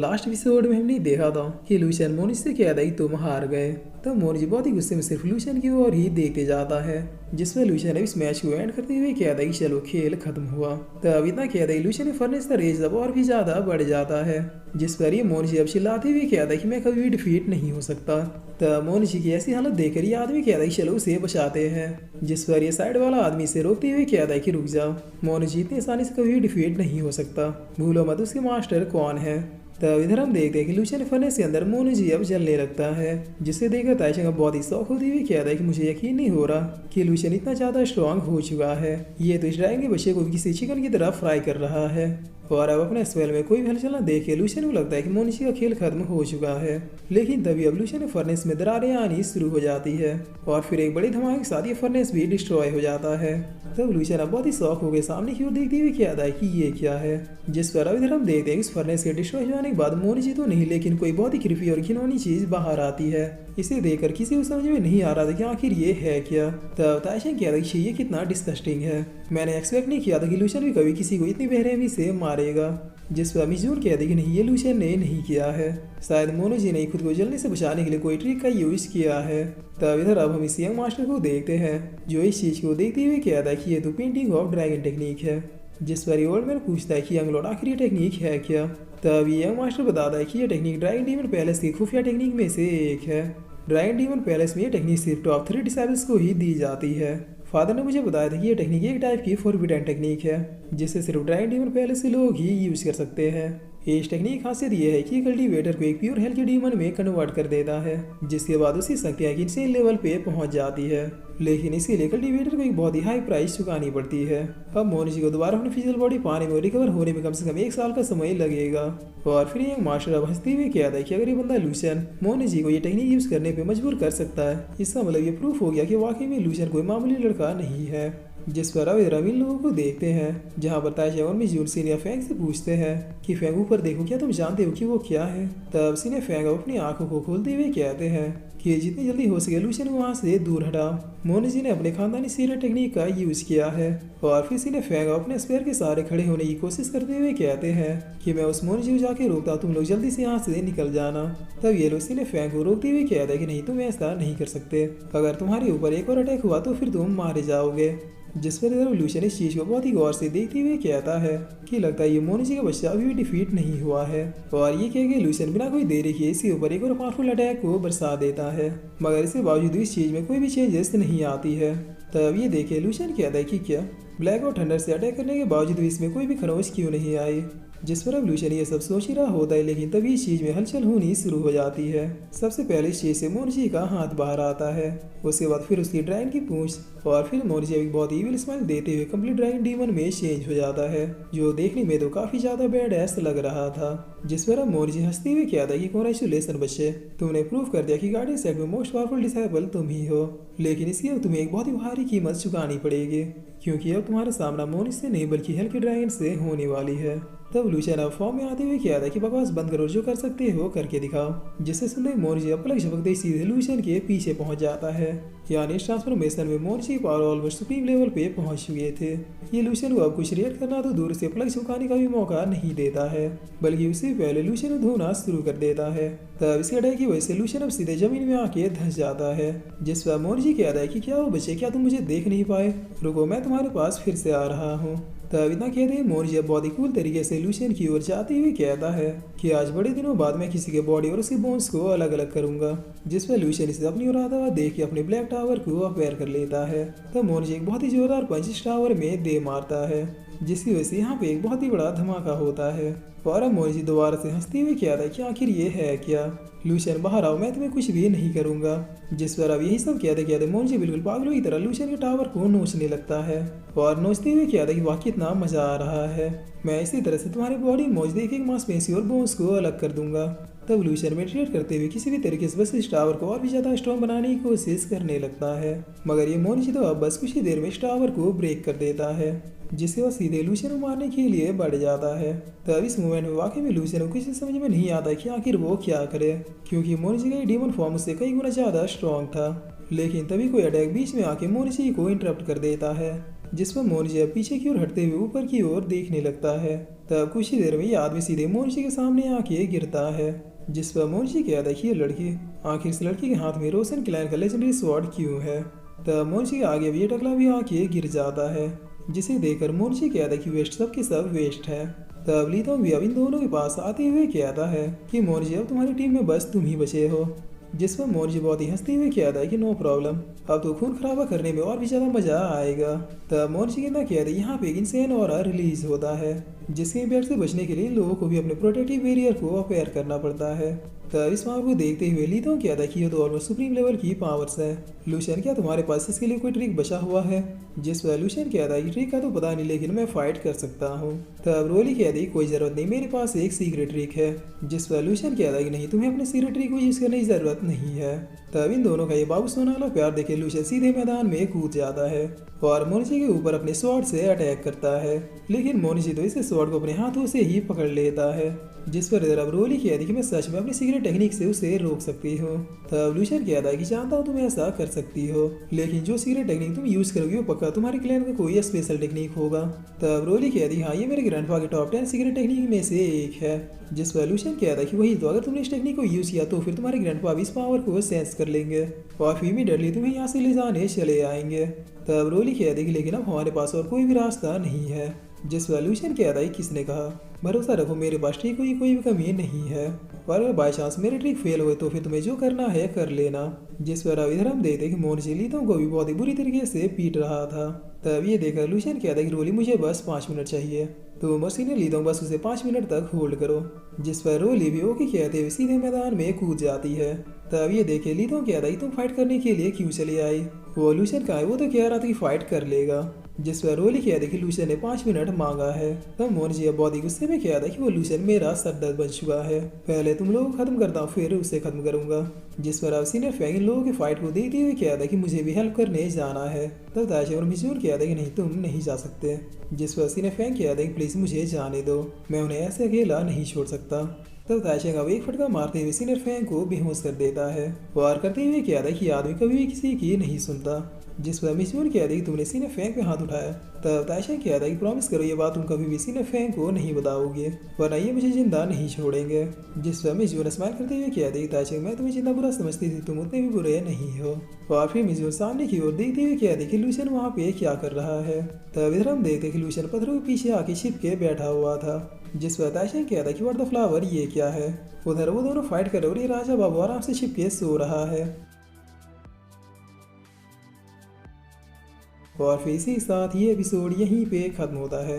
Last episode में हमने देखा था कि लूशियन मोनिश से कहता है कि तुम हार गए। तब मोनिश बहुत ही गुस्से में सिर्फ लूशियन की ओर ही देखते जाता है, जिसमें लूशियन इस मैच को एंड करते हुए कहता है कि चलो खेल खत्म हुआ। तब इतना कहता है लूशियन फर्नेस का रेज अब और भी ज्यादा बढ़ जाता है, जिस पर ये मोनिश अब चिल्लाते हुए कहता है कि मैं कभी भी डिफीट नहीं हो सकता। तब मोनिश की ऐसी हालत देखकर ये आदमी कहता है कि चलो उसे बचाते हैं, जिस पर ये साइड वाला आदमी से रोकते हुए कहता है कि रुक जाओ, मोनिश इतनी आसानी से कभी भी डिफीट नहीं हो सकता, भूलो मत उसके मास्टर कौन है। तब इधर हम देखते हैं कि लूशियन फर्नेस के अंदर मोनिजी अब जलने लगता है, जिसे देखकर ताइशंग बहुत ही शौक होती हुई कहता है कि मुझे यकीन नहीं हो रहा कि लूशियन इतना ज्यादा स्ट्रांग हो चुका है, ये तो इस ड्रैगन के बच्चे को किसी चिकन की तरह फ्राई कर रहा है। और अब अपने स्पेल में कोई भी हलचल न देख के लूशियन को लगता है कि मोनिजी का खेल खत्म हो चुका है। लेकिन तभी अब लूशियन फर्नेस में दरारें आनी शुरू हो जाती है और फिर एक बड़ी धमाके के साथ ये फर्नेस भी डिस्ट्रॉय हो जाता है। तब लूशियन अब बहुत ही शौक हो गए सामने की ओर देखते हुए कहता है कि ये क्या है, जिस पर अब इधर हम देखते हैं इस फर्नेस के डिस्ट्रॉय होने के बाद मोनिजी तो नहीं लेकिन कोई बहुत ही क्रिपी और घिनौनी चीज बाहर आती है। इसे देखकर किसी को समझ में नहीं आ रहा था कि आखिर ये है क्या। तब ताइशंग कहता है कि ये कितना डिस्गस्टिंग है, मैंने एक्सपेक्ट नहीं किया था कि लूशियन भी कभी किसी को इतनी बेरहमी से मारेगा। जिस पर मिजून कहते कि नहीं, ये लूशियन ने नहीं किया है, शायद मोनोजी ने खुद को जलने से बचाने के लिए कोई ट्रिक का यूज किया है। तब इधर अब हम इस यंग मास्टर को देखते हैं, जो इस चीज को देखते हुए कहता है कि ये तो पेंटिंग ऑफ ड्रैगन टेक्निक है। जिस पर ओल्ड मैन पूछता है कि यंग लॉर्ड आखिर ये टेक्निक है क्या। तब ये यंग मास्टर बताता है कि ये टेक्निक ड्रैगन डीमन पैलेस की खुफिया टेक्निक में से एक है। ड्रैगन डीमन पैलेस में ये टेक्निक सिर्फ टॉप 3 डिसाइबल्स को ही दी जाती है। फादर ने मुझे बताया था कि ये टेक्निक एक टाइप की फॉरबिडन टेक्निक है, जिसे सिर्फ ड्रैगन डीमन पैलेस के लोग ही यूज कर सकते हैं। इस टेक्निक की खासियत यह है कि कल्टीवेटर को एक प्योर हेल के डीमन में कन्वर्ट कर देता है, जिसके बाद उसकी शक्तियां एक इंसेन लेवल पे पहुंच जाती है। लेकिन इसके लिए कल्टीवेटर को एक बहुत ही हाई प्राइस चुकानी पड़ती है। अब मोनिजी को दोबारा अपनी फिजिकल बॉडी पाने में और रिकवर होने में कम से कम 1 साल का समय लगेगा। और फिर ये मास्टर अब हंसते हुए कहता है कि अगर ये बंदा लूशियन मोनिजी को ये टेक्निक यूज करने पे मजबूर कर सकता है, इसका मतलब ये प्रूफ हो गया कि वाकई में लूशियन कोई मामूली लड़का नहीं है। जिस पर अब इधर इन लोगों को देखते हैं, जहां पर ताइशंग और मिजून सीनियर फैंग से पूछते हैं कि फैंग ऊपर देखो, क्या तुम जानते हो कि वो क्या है। तब सीनियर फैंग अपनी आंखों को खोलते हुए कहते हैं कि जितनी जल्दी हो सके लूशियन को वहां से दूर हटा। मोनिजी ने अपने खानदानी सीनियर टेक्निक का यूज किया है। और फिर सीनियर फैंग अपने स्पेयर के सहारे खड़े होने की कोशिश करते हुए कहते हैं कि मैं उस मोनिजी को जाके रोकता, तुम लोग जल्दी से यहाँ से निकल जाना। तब ये लोग सीनियर फैंग को रोकते हुए कहते हैं कि नहीं, तुम ऐसा नहीं कर सकते, अगर तुम्हारे ऊपर एक और अटैक हुआ तो फिर तुम मारे जाओगे। जिस पर इधर लूशियन इस चीज को बहुत ही गौर से देखते हुए कहता है कि लगता है ये मोनिजी का बच्चा अभी भी डिफीट नहीं हुआ है। और ये कह के लूशियन बिना कोई देरी किए इसके ऊपर एक और पावरफुल अटैक को बरसा देता है, मगर इसके बावजूद इस चीज में कोई भी चेंजेस नहीं आती है। तब ये देखे लूशियन कहता है कि क्या ब्लैक और थंडर से अटैक करने के बावजूद इसमें कोई भी खरोच क्यों नहीं आई। जिस पर अब लूशियन ये सब सोच ही रहा होता है, लेकिन तभी इस चीज में हलचल होनी शुरू हो जाती है। सबसे पहले इस चीज से मोनिजी का हाथ बाहर आता है, उसके बाद फिर उसकी ड्रैगन की पूंछ, और फिर मोनिजी एक बहुत ईविल स्माइल देते हुए कंप्लीट ड्रैगन डीमन में चेंज हो जाता है, जो देखने में तो काफी ज्यादा बैड एस लग रहा था। जिस पर अब मोनिजी हंसते हुए कहता है कि कांग्रेचुलेशन बच्चे, तुमने प्रूव कर दिया कि गार्डियन सेट में मोस्ट पावरफुल डिसाइबल तुम ही हो, लेकिन इसकी अब तुम्हें एक बहुत ही भारी कीमत चुकानी पड़ेगी, क्योंकि अब तुम्हारा सामना मोनिज से नहीं बल्कि हेल के ड्रैगन से होने वाली है। तब लूशियन अब फॉर्म में आते हुए कहता है कि बकवास बंद करो, जो कर सकते हो करके दिखाओ। जिससे सुनते मोनिजी अब पलक झपकते सीधे लूशियन के पीछे पहुंच जाता है। यानी इस ट्रांसफॉर्मेशन में मोनिजी की पावर ऑलमोस्ट सुप्रीम लेवल पे पहुंच चुके थे। ये लूशियन को अब कुछ रिएक्ट करना तो दूर से पलक झपकाने का भी मौका नहीं देता है, बल्कि उससे पहले लूशियन को धोना शुरू कर देता है। तब इसके अटैक की वजह से लूशियन अब सीधे जमीन में आके धंस जाता है। जिस पर मोनिजी कहता है कि क्या वो बच्चे, क्या तुम मुझे देख नहीं पाए, रुको मैं तुम्हारे पास फिर से आ रहा हूँ। तब इतना कहते ही मोनिजी बहुत ही कूल तरीके से लूशियन की ओर जाते हुए कहता है कि आज बड़े दिनों बाद मैं किसी के बॉडी और उसकी बोन्स को अलग अलग करूंगा। जिस पर लूशियन इसे अपनी ओर आता हुआ देख के अपने ब्लैक टावर को अपेयर कर लेता है। तब मोनिजी एक बहुत ही जोरदार पंच इस टावर में दे मारता है, जिसकी वजह से यहाँ पे एक बहुत ही बड़ा धमाका होता है। और अब मोनिजी दोबारा से हंसते हुए कहता है कि आखिर ये है क्या, लूशियन बाहर आओ, मैं तुम्हें कुछ भी नहीं करूंगा। जिस पर अब यही सब कहते कहते मोनिजी बिल्कुल पागलों की तरह लूशियन के टावर को नोचने लगता है और नोचते हुए कहता है कि वाह कितना मजा आ रहा है, मैं इसी तरह से तुम्हारी बॉडी मौज देख एक मांसपेशी और बोन्स को अलग कर दूंगा। तब लूशियन मेडिटेट करते हुए किसी भी तरीके से बस इस टावर को और भी ज्यादा स्ट्रॉन्ग बनाने की कोशिश करने लगता है, मगर ये मोनिजी तो अब बस कुछ ही देर में इस टावर को ब्रेक कर देता है, जिससे वह सीधे लूशियन को मारने के लिए बढ़ जाता है। तब इस मूवमेंट में वाकई में लूशियन को किसी समझ में नहीं आता कि आखिर वो क्या करे, क्योंकि मोनिजी का डीमन फॉर्म उससे कई गुना ज्यादा स्ट्रॉन्ग था। लेकिन तभी कोई अटैक बीच में आके मोनिजी को इंटरप्ट कर देता है, जिस पर मोनिजी पीछे की ओर हटते हुए ऊपर की ओर देखने लगता है। तब कुछ ही देर में ये आदमी सीधे मोनिशी के सामने आके गिरता है, जिस पर मोनिशी कहता है कि ये लड़की, आखिर इस लड़की के हाथ में रोशन क्लैन का लेजेंडरी स्वॉर्ड क्यों है। तब मोनिशी के आगे भी ये टकला भी आके गिर जाता है, जिसे देखकर मोनिशी कहता है कि वेस्ट सब के सब वेस्ट है। तब लीतोंग भी अब इन दोनों के पास आते हुए कहता है कि मोनिशी अब तुम्हारी टीम में बस तुम ही बचे हो, जिस पर मोनिशी बहुत ही हंसते हुए कहता है कि नो प्रॉब्लम, अब तो खून खराबा करने में और भी ज़्यादा मज़ा आएगा। तब मोनिशी कहता है यहाँ पे एक इंसेन ऑरा रिलीज होता है, जिसके इम्पैक्ट से बचने के लिए लोगों को भी अपने प्रोटेक्टिव बैरियर को अपेयर करना पड़ता है। तब इस पावर को देखते हुए लीतोंग कहता है कि ये तो ऑलमोस्ट सुप्रीम लेवल की पावर्स है। लूशियन, क्या तुम्हारे पास इसके लिए कोई ट्रिक बचा हुआ है। जिस पर लूशियन कहता है कि ट्रिक का तो पता नहीं, लेकिन मैं फाइट कर सकता हूँ। तब रोली कहती है कोई ज़रूरत नहीं, मेरे पास एक सीक्रेट ट्रिक है। जिस पर लूशियन कहता है कि नहीं, तुम्हें अपने सीक्रेट ट्रिक को यूज़ करने की ज़रूरत नहीं है। तब इन दोनों का ये बाबू सोना वाला प्यार देखे लूशियन सीधे मैदान में कूद जाता है और मोनिशी के ऊपर अपने स्वॉर्ड से अटैक करता है, लेकिन मोनिशी तो इसे स्वॉर्ड को अपने हाथों से ही पकड़ लेता है। जिस पर इधर अब रोली कहती है कि मैं सच में अपनी सीक्रेट टेक्निक से उसे रोक सकती हूँ। तब लूशियन कहता है कि जानता हूँ तुम ऐसा कर सकती हो, लेकिन जो सीक्रेट टेक्निक तुम यूज करोगी वो पक्का तुम्हारे क्लैन का कोई स्पेशल टेक्निक होगा। तब रोली कहती है हाँ, ये मेरे ग्रैंडपा के टॉप 10 सीक्रेट टेक्निक में से एक है। जिस पर लूशियन कहता है कि वही तो, अगर तुमने इस टेक्निक को यूज किया तो फिर तुम्हारे ग्रैंडपा भी इस पावर को सेंस कर लेंगे और इमीडिएटली तुम्हें यहाँ से ले जाने चले आएंगे। तब रोली कहती है कि लेकिन अब हमारे पास और कोई भी रास्ता नहीं है। जिस पर लूशियन कहता है किसने कहा, भरोसा रखो मेरे पास ट्रिक की कोई भी कमी नहीं है, और अगर बाई चांस मेरे ट्रिक फेल हुए तो फिर तुम्हें जो करना है कर लेना। जिस पर अब इधर हम देखते कि मोनिशी लीतों को भी बहुत ही बुरी तरीके से पीट रहा था। तब ये देखकर लूशियन कहता है कि रोली मुझे बस 5 मिनट चाहिए, तो मर्सी ने लीतों बस उसे 5 मिनट तक होल्ड करो। जिस पर रोली भी ओके कहते हुए सीधे मैदान में कूद जाती है। तब ये देखे लीतों कहता है तुम फाइट करने के लिए क्यों चले आई, वो लूशियन का है, वो तो कह रहा था कि फाइट कर लेगा। जिस पर रोली कहता है कि लूशियन ने 5 मिनट मांगा है। तब मोनिशी अब बहुत ही गुस्से में कहता है कि वो लूशियन मेरा सरदर्द बन चुका है, पहले तुम लोगों को खत्म करता हूँ फिर उसे खत्म करूंगा। जिस पर अब सीनियर फैंग इन लोगों की फाइट को देखते हुए कहता है कि मुझे भी हेल्प करने जाना है। तब ताशे और मिजूर कहता है कि नहीं, तुम नहीं जा सकते। जिस पर सीनियर फैंग कहता है कि प्लीज मुझे जाने दो, मैं उन्हें ऐसे अकेला नहीं छोड़ सकता। तब ताशे का एक फटका मारते हुए सीनियर फैंग को बेहोश कर देता है। वार करते हुए कहता है कि आदमी कभी भी किसी की नहीं सुनता। जिस पर मिजूर कहता है कि तुमने सीनियर फैंग पे हाथ उठाया। तब ताशे कहता है कि प्रॉमिस करो ये बात तुम कभी भी सीनियर फैंग को नहीं बताओगे, वरना ये मुझे जिंदा नहीं छोड़ेंगे। जिस पर मिजूर स्माइल करते हुए कहता है कि ताशे, मैं तुम्हें जितना बुरा समझती थी तुम उतने भी बुरे नहीं हो। और फिर मिजूर सामने की ओर देखते हुए कहते कि लूशियन वहाँ पे क्या कर रहा है। तब इधर हम देखते कि लूशियन पत्थरों के पीछे आके छिप के बैठा हुआ था। जिस पर ताशे कहता है कि व्हाट द फ्लावर, ये क्या है। उधर वो दोनों फाइट कर रहे और ये राजा बाबू आराम से छिप के सो रहा है। और फिर इसी के साथ ये एपिसोड यहीं पे खत्म होता है।